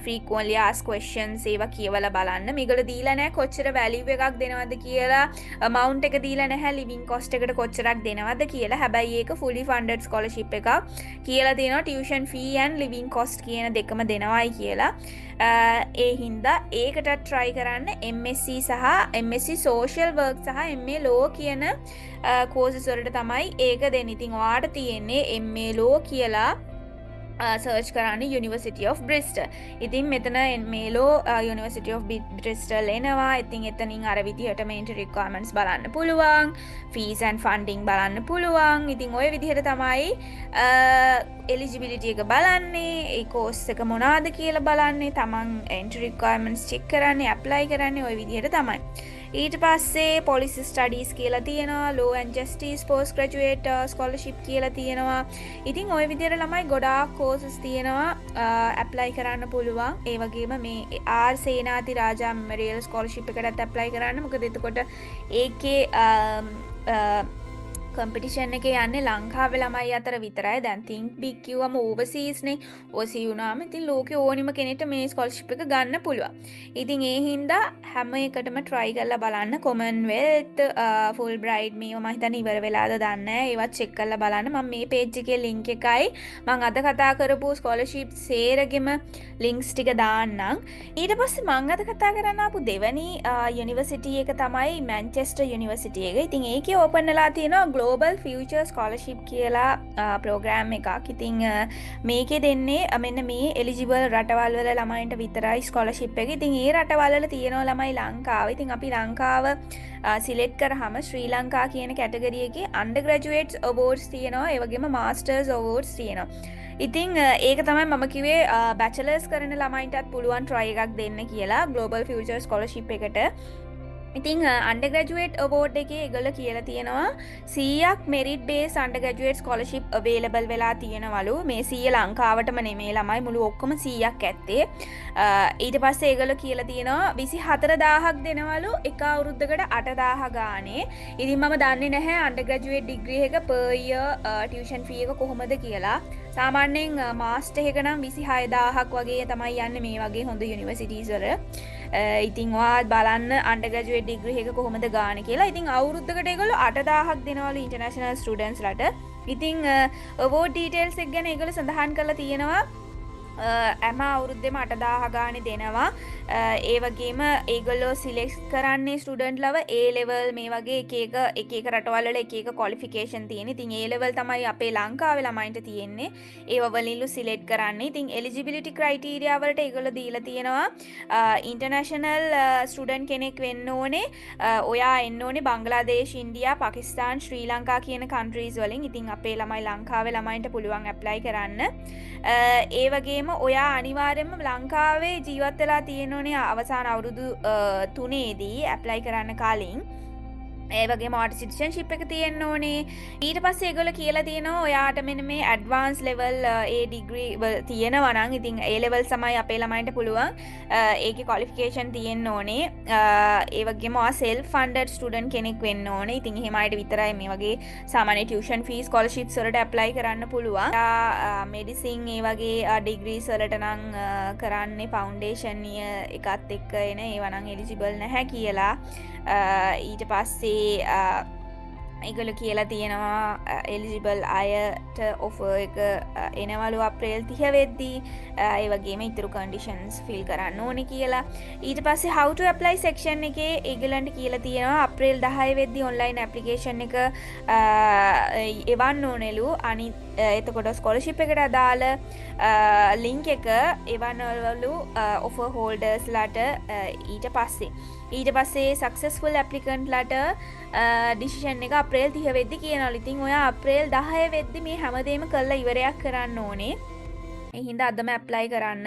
frequently ask questions ඒවා කියවලා බලන්න. මේගොල්ලෝ දීලා නැහැ කොච්චර value එකක් දෙනවද කියලා. amount එක දීලා නැහැ living cost එකට කොච්චරක් දෙනවද කියලා. හැබැයි ඒක fully funded scholarship එකක්. කියලා තියෙනවා tuition fee and living cost කියන දෙකම දෙනවයි කියලා. ඒ හින්දා ඒකට try කරන්න MSc සහ MSc social work සහ MA law කියන courses වලට තමයි ඒක දෙන්නේ. ඉතින් ඔයාට තියෙන්නේ MA law කියලා සර්ච් කරන්න University of Bristol. ඉතින් මෙතන මේලෝ University of Bristol එනවා. ඉතින් එතනින් අර විදිහටම entry requirements බලන්න පුළුවන්. fees and funding බලන්න පුළුවන්. ඉතින් ওই විදිහට තමයි eligibility එක බලන්නේ. ඒ course එක මොනවාද කියලා බලන්නේ. තමන් entry requirements check කරන්නේ, apply කරන්නේ ওই විදිහට තමයි. ඊට පස්සේ policy studies කියලා තියෙනවා, law and justice postgraduate scholarship කියලා තියෙනවා. ඉතින් ওই විදිහට ළමයි ගොඩාක් courses තියෙනවා apply කරන්න පුළුවන්. ඒ වගේම මේ ආර් සේනාති රාජා memorial scholarship එකටත් apply කරන්න. මොකද එතකොට ඒකේ කම්පිටිෂන් එක යන්නේ ලංකාවේ ළමයි අතර විතරයි. දැන් think big කිව්වම overseas නේ. overseas වුණාම ඉතින් ලෝකේ ඕනිම කෙනෙක්ට මේ ස්කෝලර්ෂිප් එක ගන්න පුළුවන්. ඉතින් ඒ හින්දා හැම එකටම try කරලා බලන්න. commonwealth fulbright මේවා මම හිතන්නේ ඉවර වෙලාද දන්නේ නැහැ. ඒවත් check කරලා බලන්න. මම මේ page එකේ link එකයි මම අද කතා කරපු ස්කෝලර්ෂිප් සේරගෙම links ටික දාන්නම්. ඊට පස්සේ මම අද කතා කරන්න ආපු දෙවැනි university එක තමයි Manchester University එක. ඉතින් ඒකේ open වෙලා තියෙනවා Global Future Scholarship කියලා ප්‍රෝග්‍රෑම් එකක්. ඉතින් මේකේ දෙන්නේ මෙන්න මේ එලිජිබල් රටවල් වල ළමයින්ට විතරයි ස්කෝලර්ෂිප් එක. ඉතින් ඒ රටවල් වල තියෙනවා ළමයි ලංකාව. ඉතින් අපි ලංකාව සිලෙක්ට් කරාම ශ්‍රී ලංකා කියන කැටගරි එකේ undergraduates awards තියෙනවා. ඒ වගේම masters awards තියෙනවා. ඉතින් ඒක තමයි මම කිව්වේ බැචලර්ස් කරන ළමයින්ටත් පුළුවන් try එකක් දෙන්න කියලා Global Future Scholarship එකට. ඉතින් undergraduate award එකේ ඒගොල්ලෝ කියලා තියෙනවා 100ක් merit based undergraduate scholarship available වෙලා තියෙනවලු. මේ 100 ලංකාවටම නෙමෙයි ළමයි මුළු ඔක්කොම 100ක් ඇත්තේ. ඊට පස්සේ ඒගොල්ලෝ කියලා තියෙනවා 24000ක් දෙනවලු එක අවුරුද්දකට 8000 ගානේ. ඉතින් මම දන්නේ නැහැ undergraduate degree එක per year tuition fee එක කොහොමද කියලා. සාමාන්‍යයෙන් මාස්ටර් එක නම් 26000ක් වගේ තමයි යන්නේ මේ වගේ හොඳ යුනිවර්සිටිස් වල. ඉතින් ඔයාත් බලන්න undergraduate degree එක කොහොමද ගානේ කියලා. ඉතින් අවුරුද්දකට ඒගොල්ලෝ 8000ක් දෙනවලු international students ලට. ඉතින් award details එක ගැන ඒගොල්ලෝ සඳහන් කරලා තියෙනවා හැම අවුරුද්දෙම 8000 ගානේ දෙනවා. ඒ වගේම ඒගොල්ලෝ සිලෙක්ට් කරන්නේ ස්ටුඩන්ට් ලව A level මේ වගේ එක එක රටවල් වල එක එක ක්වොලිෆිකේෂන් තියෙන. ඉතින් A level තමයි අපේ ලංකාවේ ළමයින්ට තියෙන්නේ. ඒව වලින්ලු සිලෙක්ට් කරන්නේ. ඉතින් eligibility criteria වලට ඒගොල්ලෝ දීලා තියෙනවා international student කෙනෙක් වෙන්න ඕනේ. ඔයා එන්න ඕනේ බංග්ලාදේශ, ඉන්දියා, පාකිස්තාන්, ශ්‍රී ලංකා කියන countries වලින්. ඉතින් අපේ ළමයි ලංකාවේ ළමයින්ට පුළුවන් apply කරන්න. ඒ වගේම ඔයා අනිවාර්යයෙන්ම ලංකාවේ ජීවත් වෙලා තියෙනෝනේ අවසාන අවුරුදු 3ේදී ඇප්ලයි කරන්න කලින්. ඒ වගේම ඔයාට සිටිසන්ෂිප් එක තියෙන්න ඕනේ. ඊට පස්සේ ඒගොල්ලෝ කියලා තියෙනවා ඔයාට මෙන්න මේ ඇඩ්වාන්ස් ලෙවල් ඒ ඩිග්‍රී තියෙනවා නම් ඉතින් A level තමයි අපේ ළමයින්ට පුළුවන්. ඒකේ ක්වොලිෆිකේෂන් තියෙන්න ඕනේ. ඒ වගේම ඔයා self funded student කෙනෙක් වෙන්න ඕනේ. ඉතින් එහෙම අයට විතරයි මේ වගේ සාමාන්‍ය tuition fees scholarships වලට apply කරන්න පුළුවන්. මෙඩිසින් ඒ වගේ ඩිග්‍රීස් වලට නම් කරන්නේ ෆවුන්ඩේෂන් එකත් එක්ක එන ඒවා නම් එලිජිබල් නැහැ කියලා. ඊට පස්සේ ඒගොල්ලෝ කියලා තියෙනවා එලිජිබල් අයට ඔෆර් එක එනවලු අප්‍රේල් 30 වෙද්දී. ඒ වගේම ඊතුරු කන්ඩිෂන්ස් ෆිල් කරන්න ඕනේ කියලා. ඊට පස්සේ how to apply section එකේ ඒගොල්ලන්ට කියලා තියෙනවා අප්‍රේල් 10 වෙද්දී ඔන්ලයින් ඇප්ලිකේෂන් එක එවන්න ඕනෙලු. අනිත් එතකොට ස්කෝලර්ෂිප් එකට අදාළ ලින්ක් එක එවන්නවලු ඔෆර් හෝල්ඩර්ස් ලට. ඊට පස්සේ සක්සස්ෆුල් ඇප්ලිකන්ට් ලට ඩිසිෂන් එක අප්‍රේල් 30 වෙද්දි කියනවලු. ඉතින් ඔයා අප්‍රේල් 10 වෙද්දි මේ හැමදේම කරලා ඉවරයක් කරන්න ඕනේ. ඒ හින්දා අදම ඇප්ලයි කරන්න.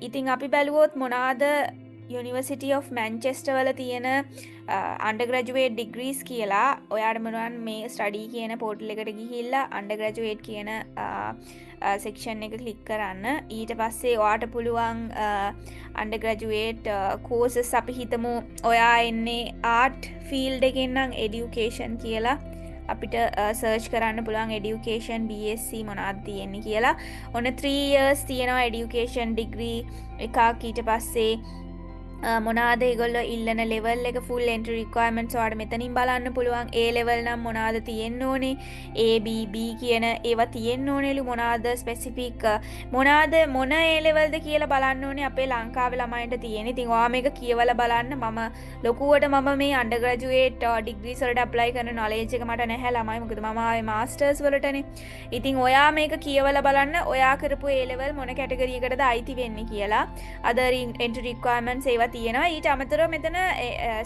ඉතින් අපි බැලුවොත් මොනවාද University of Manchester වල තියෙන undergraduate degrees කියලා. ඔයාට මොනවන් මේ study කියන portal එකට ගිහිල්ලා undergraduate කියන section එක click කරන්න. ඊට පස්සේ ඔයාට පුළුවන් undergraduate courses අපි හිතමු ඔයා එන්නේ art field එකෙන් නම් education කියලා අපිට සර්ච් කරන්න පුළුවන් education BSc මොනවද තියෙන්නේ කියලා. ඔන්න 3 years තියෙනවා education degree එකක්. ඊට පස්සේ මොනාද ඒගොල්ලෝ ඉල්ලන ලෙවල් එක ෆුල් එන්ට්‍රි රික්වයර්මන්ට්ස් ඔයාලට මෙතනින් බලන්න පුළුවන්. A level නම් මොනාද තියෙන්න ඕනේ, A B B කියන ඒවා තියෙන්න ඕනේලු. මොනාද ස්පෙસિෆික් මොනාද මොන A levelද කියලා බලන්න ඕනේ අපේ ලංකාවේ ළමයින්ට තියෙන. ඉතින් ඔයා මේක කියවලා බලන්න. මම ලොකුවට මම මේ අන්ඩර්ග්‍රැජුවේට් ඩිග්‍රීස් වලට ඇප්ලයි කරන නොලෙජ් එක මට නැහැ ළමයි. මොකද මම ආවේ මාස්ටර්ස් වලටනේ. ඉතින් ඔයා මේක කියවලා බලන්න ඔයා කරපු A level මොන කැටගරි එකටද අයිති වෙන්නේ කියලා. other entry requirements ඒවා තියෙනවා. ඊට අමතරව මෙතන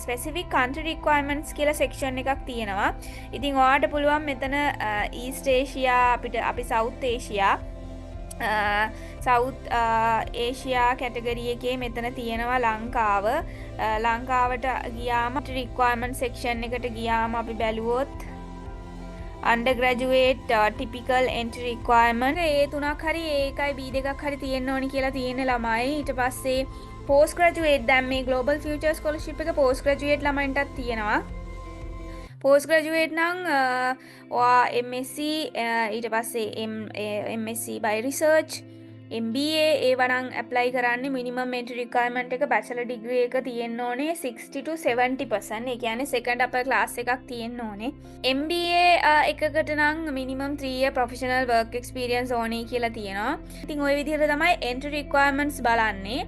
ස්පෙસિෆික් country requirements කියලා section එකක් තියෙනවා. ඉතින් ඔයාට පුළුවන් මෙතන East Asia අපි South Asia South Asia category එකේ මෙතන තියෙනවා ලංකාව. ලංකාවට ගියාම requirement section එකට ගියාම අපි බැලුවොත් undergraduate typical entry requirement ඒ තුනක් හරි A1යි B2ක් හරි තියෙන්න ඕනි කියලා තියෙන ළමයි. ඊට පස්සේ post graduate දැන් මේ global future scholarship එක post graduate ළමයින්ටත් තියෙනවා. post graduate නම් ඔයා MSc ඊට පස්සේ MSc by research MBA ඒවා නම් ඇප්ලයි කරන්නේ මිනිමම් එන්ට්‍රි රික්වයර්මන්ට් එක බැචලර් ඩිග්‍රී එක තියෙන්න ඕනේ 60 to 70%. ඒ කියන්නේ සෙකන්ඩ් අපර් ක්ලාස් එකක් තියෙන්න ඕනේ. MBA එකකට නම් minimum 3 year professional work experience ඕනේ කියලා තියෙනවා. ඉතින් ওই විදිහට තමයි එන්ට්‍රි රික්වයර්මන්ට්ස් බලන්නේ.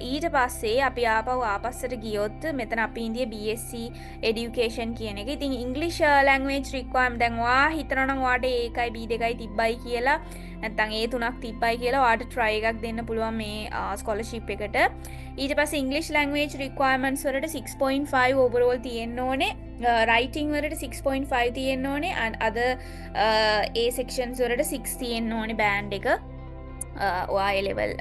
ඊට පස්සේ අපි ආපස්සට ගියොත් මෙතන අපි ඉන්දිය BSc education කියන එක. ඉතින් English language requirement දැන් ඔයා හිතනවා නම් ඔයාට A1යි B2යි තිබ්බයි කියලා නැත්නම් A3ක් තිබ්බයි කියලා ඔයාට try එකක් දෙන්න පුළුවන් මේ scholarship එකට. ඊට පස්සේ English language requirements වලට 6.5 overall තියෙන්න ඕනේ. writing වලට 6.5 තියෙන්න ඕනේ and other A sections වලට 6 තියෙන්න ඕනේ band එක. ඔයා A level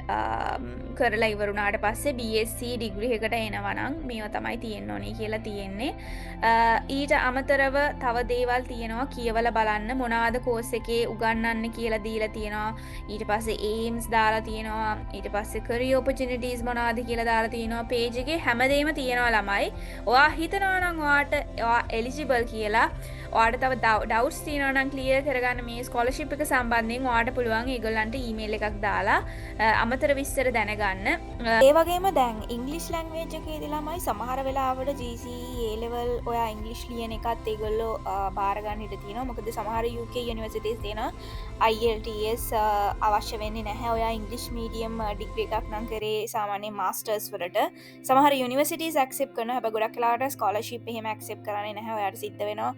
කරලා ඉවරුණාට පස්සේ BSc ඩිග්‍රී එකට එනවා නම් මේවා තමයි තියෙන්න ඕනේ කියලා තියෙන්නේ. ඊට අමතරව තව දේවල් තියෙනවා කියවලා බලන්න මොනවාද කෝස් එකේ උගන්වන්න කියලා දීලා තියෙනවා. ඊට පස්සේ aims දාලා තියෙනවා. ඊට පස්සේ career opportunities මොනවාද කියලා දාලා තියෙනවා. page එකේ හැමදේම තියෙනවා ළමයි. ඔයා හිතනවා නම් ඔයා eligible කියලා ඔයාට තව doubts තියෙනවා නම් clear කරගන්න මේ scholarship එක සම්බන්ධයෙන් ඔයාට පුළුවන් ඒගොල්ලන්ට email එකක් දාලා අමතර විස්තර දැනගන්න. ඒ වගේම දැන් ඉංග්ලිෂ් ලැන්ග්වේජ් එකේදී ළමයි සමහර වෙලාවට GCE A level ඔයා ඉංග්ලිෂ් ලියන එකත් ඒගොල්ලෝ බාර ගන්න ඉඩ තියෙනවා. මොකද සමහර UK යුනිවර්සිටිස් තියෙනවා IELTS අවශ්‍ය වෙන්නේ නැහැ. ඔයා ඉංග්ලිෂ් මීඩියම් ඩිග්‍රී එකක් නම් කරේ සාමාන්‍ය මාස්ටර්ස් වලට. සමහර යුනිවර්සිටිස් ඇක්සෙප්ට් කරනවා. හැබැයි ගොඩක් වෙලාවට ස්කෝලර්ෂිප් එහෙම ඇක්සෙප්ට් කරන්නේ නැහැ. ඔයාට සිද්ධ වෙනවා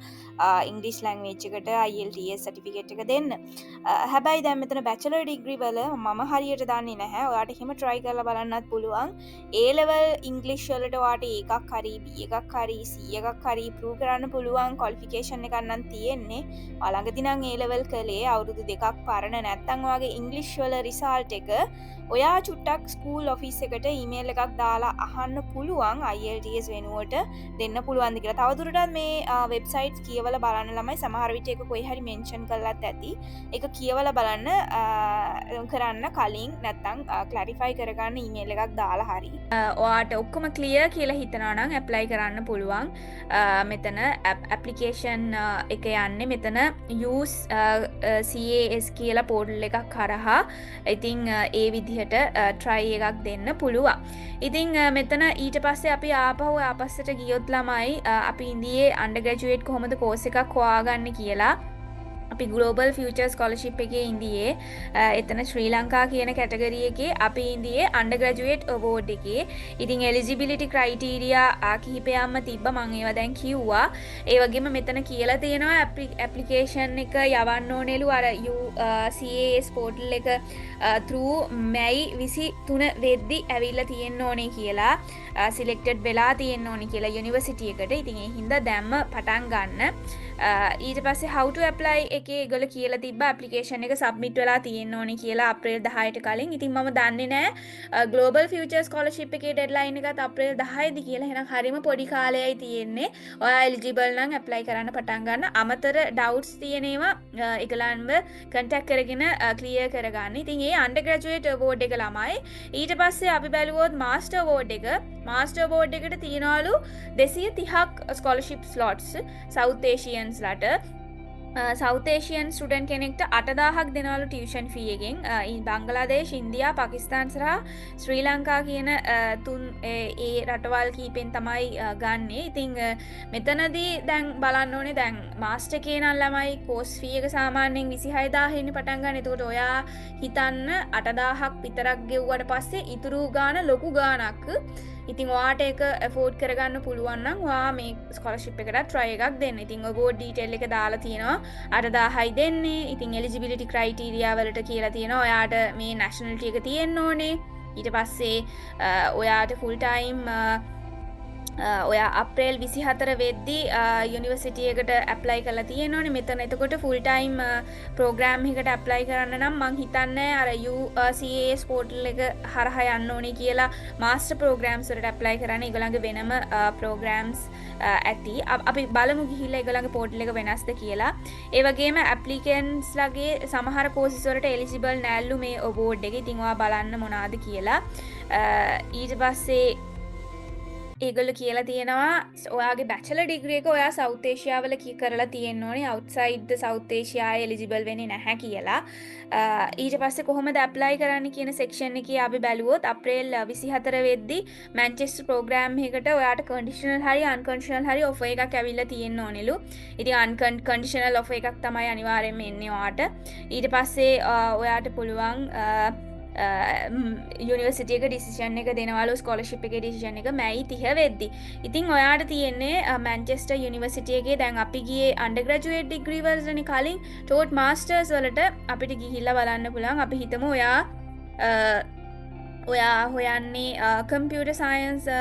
ඉංග්ලිෂ් ලැන්ග්වේජ් එකට IELTS සර්ටිෆිකේට් එක දෙන්න. හැබැයි දැන් මෙතන බැචලර් ඩිග්‍රී වල මම හරියට දන්නේ නැහැ. ඔයාට එහෙම try කරලා බලන්නත් පුළුවන්. A level ඉංග්ලිෂ් වලට ඔයාට එකක් හරි B එකක් හරි C එකක් හරි prove කරන්න පුළුවන් qualification එකක් නම් තියෙන්නේ. ඔයාලඟදී නම් A level කළේ අවුරුදු 2ක් පරණ නැත්නම් ඔයාගේ ඉංග්ලිෂ් වල result එක ඔයා චුට්ටක් ස්කූල් ඔෆිස් එකට ඊමේල් එකක් දාලා අහන්න පුළුවන් IELTS වෙනුවට දෙන්න පුළුවන්ද කියලා. තවදුරටත් මේ වෙබ්සයිට්ස් කියවලා බලන්න ළමයි සමහර විට ඒක කොයි හරි මෙන්ෂන් කරලාත් ඇති. ඒක කියවලා බලන්න කරන්න කලින් නැත්නම් ක්ලැරිෆයි කරගන්න ඊමේල් එකක් දාලා හරි. ඔයාට ඔක්කොම ක්ලියර් කියලා හිතනවා නම් ඇප්ලයි කරන්න පුළුවන්. මෙතන ඇප්ලිකේෂන් එක යන්නේ මෙතන use CAS කියලා පෝර්ටල් එකක් හරහා. ඉතින් ඒ විදිහට try එකක් දෙන්න පුළුවන්. ඉතින් මෙතන ඊට පස්සේ අපි ආපස්සට ගියොත් ළමයි අපි ඉන්දියේ undergraduate කොහොමද course එකක් හොයාගන්නේ කියලා අපි global future scholarship එකේ ඉන්දියේ එතන ශ්‍රී ලංකා කියන කැටගරි එකේ අපි ඉන්දියේ undergraduate award එකේ ඉතින් eligibility criteria කිහිපයක්ම තිබ්බ මම ඒවා දැන් කිව්වා. ඒ වගේම මෙතන කියලා තියෙනවා application එක යවන්න ඕනෙලු අර CAS portal එක through May 23 වෙද්දි ඇවිල්ලා තියෙන්න ඕනේ කියලා selected වෙලා තියෙන්න ඕනේ කියලා university එකට. ඉතින් ඒ හින්දා දැම්ම පටන් ගන්න. ඊට පස්සේ how to apply එකේ ඒගොල්ලෝ කියලා තිබ්බ ඇප්ලිකේෂන් එක සබ්මිට් වෙලා තියෙන්න ඕනේ කියලා අප්‍රේල් 10ට කලින්. ඉතින් මම දන්නේ නැහැ ග්ලෝබල් ෆියුචර් ස්කෝලර්ෂිප් එකේ ඩෙඩ්ලයින් එකත් අප්‍රේල් 10යිද කියලා. එහෙනම් හරිම පොඩි කාලයයි තියෙන්නේ. ඔයා එලිජිබල් නම් ඇප්ලයි කරන්න පටන් ගන්න. අමතර ඩවුට්ස් තියෙනවා ඒගොල්ලන්ව කන්ටැක්ට් කරගෙන ක්ලියර් කරගන්න. ඉතින් ඒ අන්ඩර්ග්‍රැජුවේට් අවෝඩ් එක ළමයි. ඊට පස්සේ අපි බැලුවොත් මාස්ටර් අවෝඩ් එක. මාස්ටර් අවෝඩ් එකට තියනවලු 230ක් ස්කෝලර්ෂිප් ස්ලොට්ස් සවුත් ඒෂියන්ස්ලට. සෞත් ඒෂියන් ස්ටුඩන්ට් කෙනෙක්ට 8000ක් දෙනවලු ටියුෂන් ෆී එකෙන්. බංගලාදේශ, ඉන්දියා, පාකිස්තාන් සහ ශ්‍රී ලංකා කියන තුන් ඒ රටවල් කීපෙන් තමයි ගන්නේ. ඉතින් මෙතනදී දැන් බලන්න ඕනේ දැන් මාස්ටර් එකේ නම් ළමයි කෝස් ෆී එක සාමාන්‍යයෙන් 26000 ඉන්නේ පටන් ගන්න. එතකොට ඔයා හිතන්න 8000ක් විතරක් ගෙව්වට පස්සේ ඉතුරු ගාන ලොකු ගාණක්. ඉතින් ඔයාට ඒක ඇෆෝඩ් කරගන්න පුළුවන් නම් ඔයා මේ ස්කෝලර්ෂිප් එකට try එකක් දෙන්න. ඉතින් ඔයගොල්ලෝ ඩීටේල් එක දාලා තියෙනවා. 8000යි දෙන්නේ. ඉතින් එලිජිබිලිටි ක්‍රයිටීරියා වලට කියලා තියෙනවා ඔයාට මේ නැෂනලිටි එක තියෙන්න ඕනේ. ඊට පස්සේ ඔයාට ෆුල් ටයිම් ඔයා අප්‍රේල් 24 වෙද්දී යුනිවර්සිටි එකට ඇප්ලයි කරලා තියෙනවනේ. මෙතන එතකොට ෆුල් ටයිම් ප්‍රෝග්‍රෑම් එකකට ඇප්ලයි කරන්න නම් මං හිතන්නේ අර UCAS පෝර්ටල් එක හරහා යන්න ඕනේ කියලා මාස්ටර් ප්‍රෝග්‍රෑම්ස් වලට ඇප්ලයි කරන්න ඒගොල්ලන්ගේ වෙනම ප්‍රෝග්‍රෑම්ස් ඇති. අපි බලමු ගිහිල්ලා ඒගොල්ලන්ගේ පෝර්ටල් එක වෙනස්ද කියලා. ඒ වගේම ඇප්ලිකන්ට්ස් ලගේ සමහර කෝසස් වලට එලිජිබල් නැල්ලු මේ අවෝඩ් එක. ඉතින් ඔයා බලන්න මොනවාද කියලා. ඊට පස්සේ ඒගොල්ලෝ කියලා තියෙනවා ඔයාගේ බැචලර් ඩිග්‍රී එක ඔයා සවුත් ඒෂියාවල කරලා තියෙන්න ඕනේ. අවුට්සයිඩ් ද සවුත් ඒෂියාවේ එලිජිබල් වෙන්නේ නැහැ කියලා. ඊට පස්සේ කොහොමද ඇප්ලයි කරන්න කියන සෙක්ෂන් එකේ අපි බැලුවොත් අප්‍රේල් 24 වෙද්දී මැන්චෙස්ටර් ප්‍රෝග්‍රෑම් එකකට ඔයාට කන්ඩිෂනල් හරි අන්කන්ඩිෂනල් හරි ඔෆර් එකක් ඇවිල්ලා තියෙන්න ඕනෙලු. ඉතින් අන්කන්ඩිෂනල් ඔෆර් එකක් තමයි අනිවාර්යයෙන්ම එන්නේ ඔයාට. ඊට පස්සේ ඔයාට පුළුවන් යුනිවර්සිටි එක ඩිසිෂන් එක දෙනවලු ස්කෝලර්ෂිප් එකේ ඩිසිෂන් එක මැයි 30 වෙද්දි. ඉතින් ඔයාට තියෙන්නේ මැන්චෙස්ටර් යුනිවර්සිටි එකේ දැන් අපි ගියේ අන්ඩර්ග්‍රැජුවේට් ඩිග්‍රී වලටනේ කලින් ටෝට් මාස්ටර්ස් වලට අපිට ගිහිල්ලා බලන්න පුළුවන්. අපි හිතමු ඔයා හොයන්නේ computer science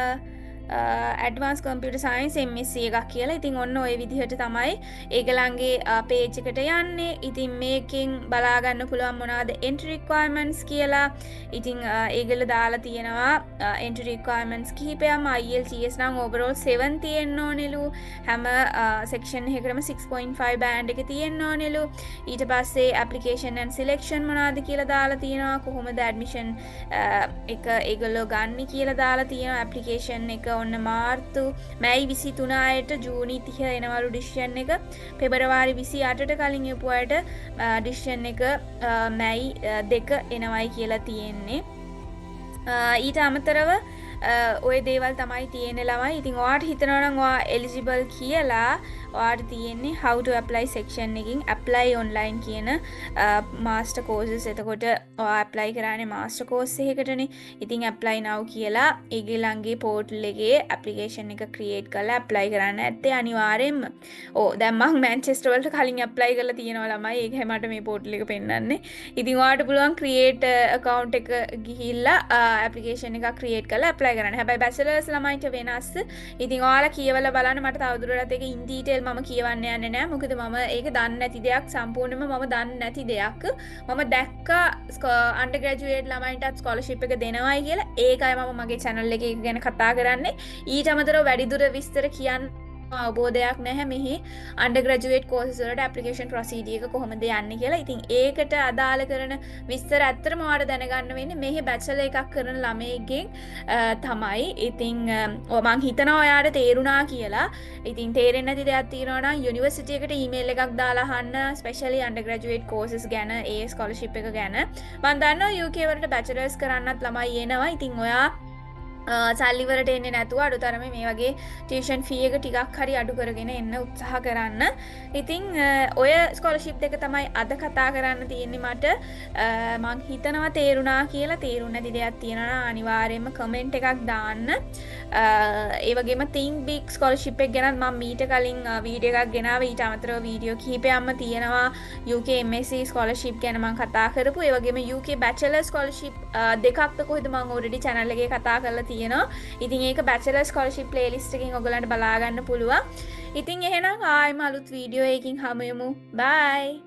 advance computer science MSc එකක් කියලා. ඉතින් ඔන්න ඔය විදිහට තමයි ඒගොල්ලන්ගේ පේජ් එකට යන්නේ. ඉතින් මේකෙන් බලා ගන්න පුළුවන් මොනවද entry requirements කියලා. ඉතින් ඒගොල්ලෝ දාලා තියෙනවා entry requirements කිහිපයක්ම. IELTS නම් overall 7 තියෙන්න ඕනෙලු. හැම section එකකටම 6.5 band එක තියෙන්න ඕනෙලු. ඊට පස්සේ application and selection මොනවද කියලා දාලා තියෙනවා. කොහොමද admission එක ඒගොල්ලෝ ගන්න කියලා දාලා තියෙනවා. application එක ඔන්න මාර්තු මැයි 23 අයට ජූනි 30 එනවලු ඩිසිෂන් එක. පෙබරවාරි 28ට කලින් යපු අයට ඩිසිෂන් එක මැයි 2 එනවයි කියලා තියෙන්නේ. ඊට අමතරව ඔය දේවල් තමයි තියෙන්නේ ළමයි. ඉතින් ඔයාට හිතනවා නම් ඔයා එලිජිබල් කියලා ඔයාට තියෙන්නේ how to apply section එකකින් apply online කියන master courses. එතකොට ඔයා apply කරන්නේ master course එකකටනේ. ඉතින් apply now කියලා ඒගොල්ලන්ගේ portal එකේ application එක create කරලා apply කරන්න ඇත්තේ අනිවාර්යෙන්ම. දැන් මම මැන්චෙස්ටර් වලට කලින් apply කරලා තියෙනවා ළමයි. ඒකයි මට මේ portal එක පෙන්නන්නේ. ඉතින් ඔයාට පුළුවන් create account එක ගිහිල්ලා application එකක් create කරලා apply කරන්න. හැබැයි bachelor's ළමයිට වෙනස්. ඉතින් ඔයාලා කියවලා බලන්න. මට තවදුරටත් ඒක in detail මම කියවන්න යන්නේ නැහැ. මොකද මම ඒක දන්නේ නැති දෙයක්. සම්පූර්ණයෙන්ම මම දන්නේ නැති දෙයක්. මම දැක්කා අන්ඩර්ග්‍රැජුවේට් ළමයින්ටත් ස්කෝලර්ෂිප් එක දෙනවයි කියලා. ඒකයි මම මගේ channel එකේ ඒක ගැන කතා කරන්නේ. ඊට අමතරව වැඩිදුර විස්තර කියන්න අවබෝධයක් නැහැ මෙහි අන්ඩර්ග්‍රැජුවේට් කෝසස් වලට ඇප්ලිකේෂන් ප්‍රොසීඩියර් එක කොහොමද යන්නේ කියලා. ඉතින් ඒකට අදාළ කරන විස්තර ඇත්තටම ඔයාලට දැනගන්න වෙන්නේ මෙහි බැචලර් එකක් කරන ළමයෙක්ගෙන් තමයි. ඉතින් මම හිතනවා ඔයාලට තේරුණා කියලා. ඉතින් තේරෙන්නේ නැති දෙයක් තියෙනවා නම් යුනිවර්සිටි එකට ඊමේල් එකක් දාලා අහන්න ස්පෙෂලි අන්ඩර්ග්‍රැජුවේට් කෝසස් ගැන ඒ ස්කෝලර්ෂිප් එක ගැන. මම දන්නවා UK වලට බැචලර්ස් කරන්නත් ළමයි එනවා. ඉතින් ඔයා සල්ලිවලට එන්නේ නැතුව අඩුතරමේ මේ වගේ ටියුෂන් ෆී එක ටිකක් හරි අඩු කරගෙන එන්න උත්සාහ කරන්න. ඉතින් ඔය ස්කෝලර්ෂිප් දෙක තමයි අද කතා කරන්න තියෙන්නේ මට. මං හිතනවා තේරුණා කියලා. තේරුණ නැති දෙයක් තියෙනවා නම් අනිවාර්යයෙන්ම කමෙන්ට් එකක් දාන්න. ඒ වගේම think big ස්කෝලර්ෂිප් එක ගැන මම මීට කලින් වීඩියෝ එකක් ගෙනාවා. ඊට අමතරව වීඩියෝ කිහිපයක්ම තියෙනවා UK MSc ස්කෝලර්ෂිප් ගැන මම කතා කරපු. ඒ වගේම UK bachelor ස්කෝලර්ෂිප් දෙකක්ද කොහෙද මම already channel එකේ කතා කරලා තියෙනවා. ඉතින් ඒක bachelor scholarship playlist එකකින් ඔයගලන්ට බලා ගන්න පුළුවන්. ඉතින් එහෙනම් ආයෙම අලුත් වීඩියෝ එකකින් හමු යමු. bye.